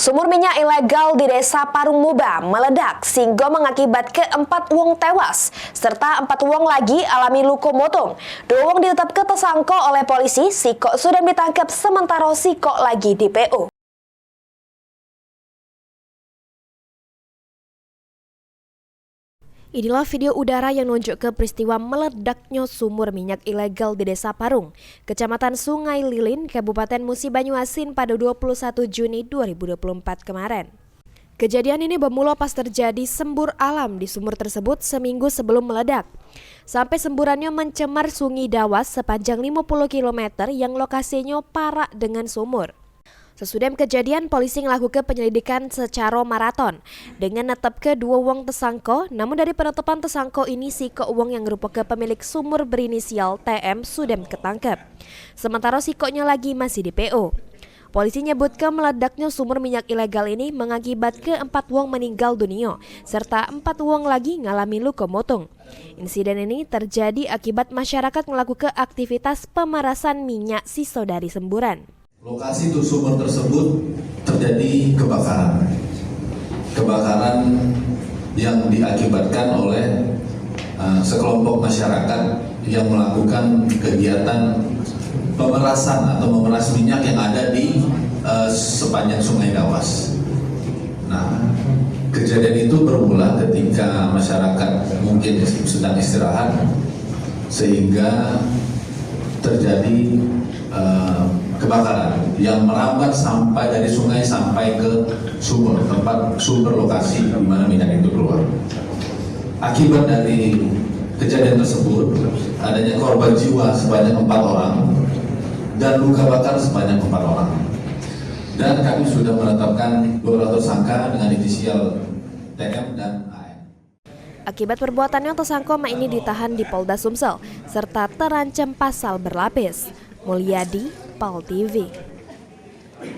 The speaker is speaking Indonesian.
Sumur minyak ilegal di Desa Parung Muba meledak sehingga mengakibatkan 4 wong tewas, serta 4 wong lagi alami luka motong. 2 wong ditetapkan tersangka oleh polisi, sikok sudah ditangkap sementara sikok lagi di PO. Inilah video udara yang menunjukkan peristiwa meledaknya sumur minyak ilegal di Desa Parung, Kecamatan Sungai Lilin, Kabupaten Musi Banyuasin pada 21 Juni 2024 kemarin. Kejadian ini bermula pas terjadi sembur alam di sumur tersebut seminggu sebelum meledak. Sampai semburannya mencemar Sungai Dawas sepanjang 50 km yang lokasinya parah dengan sumur. Sesudah kejadian, polisi melakukan penyelidikan secara maraton dengan menetapkan 2 wong tersangka. Namun dari penetapan tersangka ini, si wong yang merupakan pemilik sumur berinisial TM sudah ketangkep. Sementara si koknya lagi masih di PO. Polisi menyebutkan meledaknya sumur minyak ilegal ini mengakibatkan 4 wong meninggal dunia, serta 4 wong lagi mengalami luka motong. Insiden ini terjadi akibat masyarakat melakukan aktivitas pemerasan minyak sisa dari semburan. Lokasi sumur tersebut terjadi kebakaran. Kebakaran yang diakibatkan oleh sekelompok masyarakat yang melakukan kegiatan pemerasan atau memeras minyak yang ada di sepanjang Sungai Dawas. Nah, kejadian itu bermula ketika masyarakat mungkin sedang istirahat sehingga terjadi kebakaran yang merambat sampai dari sungai sampai ke sumur, tempat sumber lokasi di mana minyak itu keluar. Akibat dari kejadian tersebut, adanya korban jiwa sebanyak 4 orang dan luka bakar sebanyak 4 orang. Dan kami sudah menetapkan 200 tersangka dengan inisial TM dan AN. Akibat perbuatannya, tersangka ini ditahan di Polda Sumsel serta terancam pasal berlapis. Mulyadi, PAL TV.